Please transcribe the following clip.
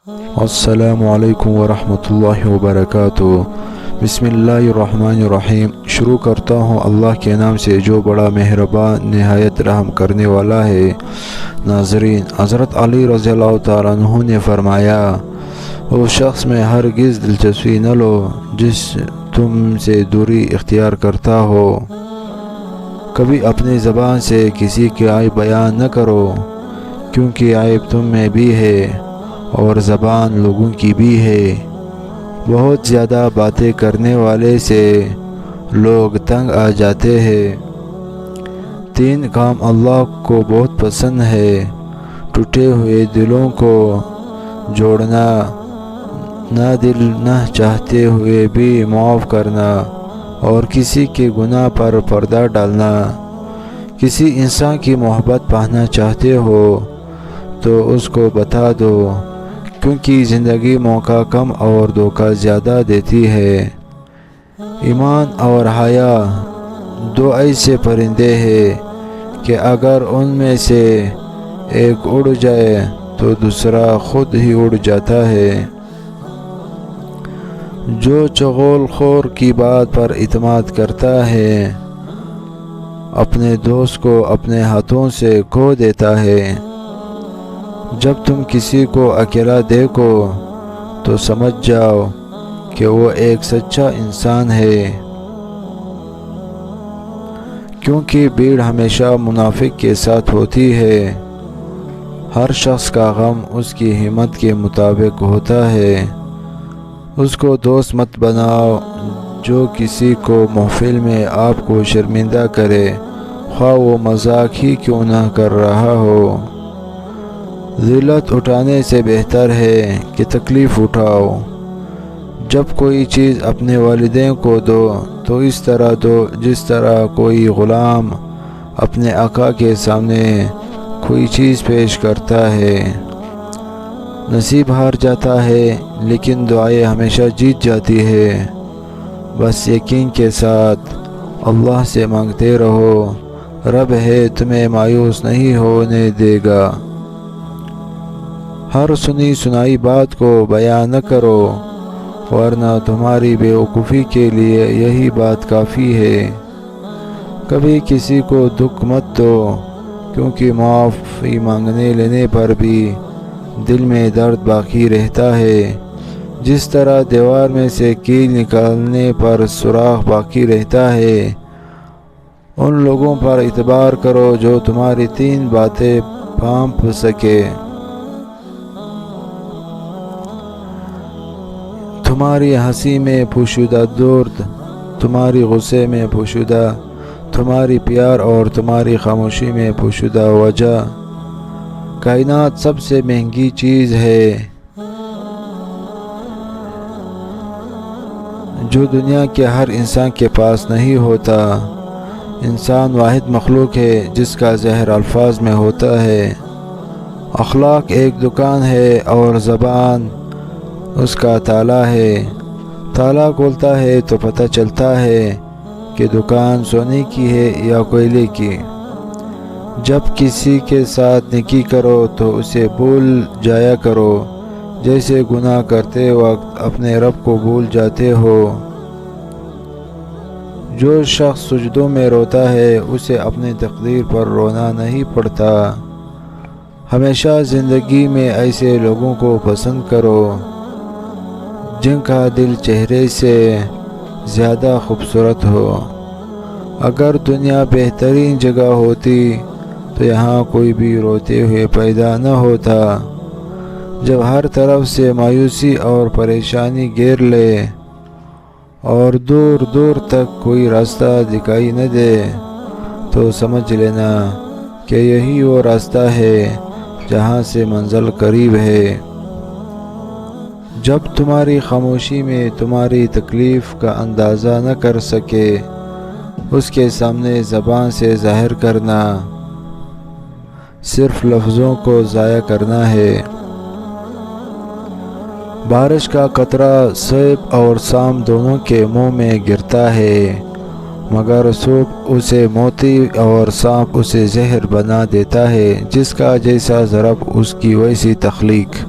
السلام علیکم ورحمۃ اللہ وبرکاتہ۔ بسم اللہ الرحمن الرحیم۔ شروع کرتا ہوں اللہ کے نام سے جو بڑا مہربان نہایت رحم کرنے والا ہے۔ ناظرین، حضرت علی رضی اللہ تعالیٰ عنہ نے فرمایا، اس شخص میں ہرگز دلچسپی نہ لو جس تم سے دوری اختیار کرتا ہو۔ کبھی اپنی زبان سے کسی کی عیب بیان نہ کرو، کیونکہ عیب تم میں بھی ہے اور زبان لوگوں کی بھی ہے۔ بہت زیادہ باتیں کرنے والے سے لوگ تنگ آ جاتے ہیں۔ 3 کام اللہ کو بہت پسند ہے: ٹوٹے ہوئے دلوں کو جوڑنا، نہ دل نہ چاہتے ہوئے بھی معاف کرنا، اور کسی کے گناہ پر پردہ ڈالنا۔ کسی انسان کی محبت پانا چاہتے ہو تو اس کو بتا دو، کیونکہ زندگی موقع کم اور دھوکہ زیادہ دیتی ہے۔ ایمان اور حیا 2 ایسے پرندے ہیں کہ اگر ان میں سے ایک اڑ جائے تو دوسرا خود ہی اڑ جاتا ہے۔ جو چغل خور کی بات پر اعتماد کرتا ہے، اپنے دوست کو اپنے ہاتھوں سے کھو دیتا ہے۔ جب تم کسی کو اکیلا دیکھو تو سمجھ جاؤ کہ وہ ایک سچا انسان ہے، کیونکہ بھیڑ ہمیشہ منافق کے ساتھ ہوتی ہے۔ ہر شخص کا غم اس کی ہمت کے مطابق ہوتا ہے۔ اس کو دوست مت بناؤ جو کسی کو محفل میں آپ کو شرمندہ کرے، خواہ وہ مذاق ہی کیوں نہ کر رہا ہو۔ ذلت اٹھانے سے بہتر ہے کہ تکلیف اٹھاؤ۔ جب کوئی چیز اپنے والدین کو دو تو اس طرح دو جس طرح کوئی غلام اپنے آقا کے سامنے کوئی چیز پیش کرتا ہے۔ نصیب ہار جاتا ہے لیکن دعائیں ہمیشہ جیت جاتی ہے۔ بس یقین کے ساتھ اللہ سے مانگتے رہو، رب ہے تمہیں مایوس نہیں ہونے دے گا۔ ہر سنی سنائی بات کو بیان نہ کرو، ورنہ تمہاری بیوقوفی کے لیے یہی بات کافی ہے۔ کبھی کسی کو دکھ مت دو، کیونکہ معافی مانگنے لینے پر بھی دل میں درد باقی رہتا ہے، جس طرح دیوار میں سے کیل نکالنے پر سوراخ باقی رہتا ہے۔ ان لوگوں پر اعتبار کرو جو تمہاری 3 باتیں پھانپ سکے: تمہاری ہنسی میں پوشیدہ درد، تمہاری غصے میں پوشیدہ، تمہاری پیار اور تمہاری خاموشی میں پوشیدہ وجہ۔ کائنات سب سے مہنگی چیز ہے جو دنیا کے ہر انسان کے پاس نہیں ہوتا۔ انسان واحد مخلوق ہے جس کا زہر الفاظ میں ہوتا ہے۔ اخلاق ایک دکان ہے اور زبان اس کا تالا ہے۔ تالا کھولتا ہے تو پتہ چلتا ہے کہ دکان سونے کی ہے یا کوئلے کی۔ جب کسی کے ساتھ نیکی کرو تو اسے بھول جایا کرو، جیسے گناہ کرتے وقت اپنے رب کو بھول جاتے ہو۔ جو شخص سجدوں میں روتا ہے اسے اپنی تقدیر پر رونا نہیں پڑتا۔ ہمیشہ زندگی میں ایسے لوگوں کو پسند کرو جن کا دل چہرے سے زیادہ خوبصورت ہو۔ اگر دنیا بہترین جگہ ہوتی تو یہاں کوئی بھی روتے ہوئے پیدا نہ ہوتا۔ جب ہر طرف سے مایوسی اور پریشانی گھیر لے اور دور دور تک کوئی راستہ دکھائی نہ دے تو سمجھ لینا کہ یہی وہ راستہ ہے جہاں سے منزل قریب ہے۔ جب تمہاری خاموشی میں تمہاری تکلیف کا اندازہ نہ کر سکے، اس کے سامنے زبان سے ظاہر کرنا صرف لفظوں کو ضائع کرنا ہے۔ بارش کا قطرہ سیب اور سام دونوں کے منہ میں گرتا ہے، مگر سیب اسے موتی اور سانپ اسے زہر بنا دیتا ہے۔ جس کا جیسا ضرب اس کی ویسی تخلیق۔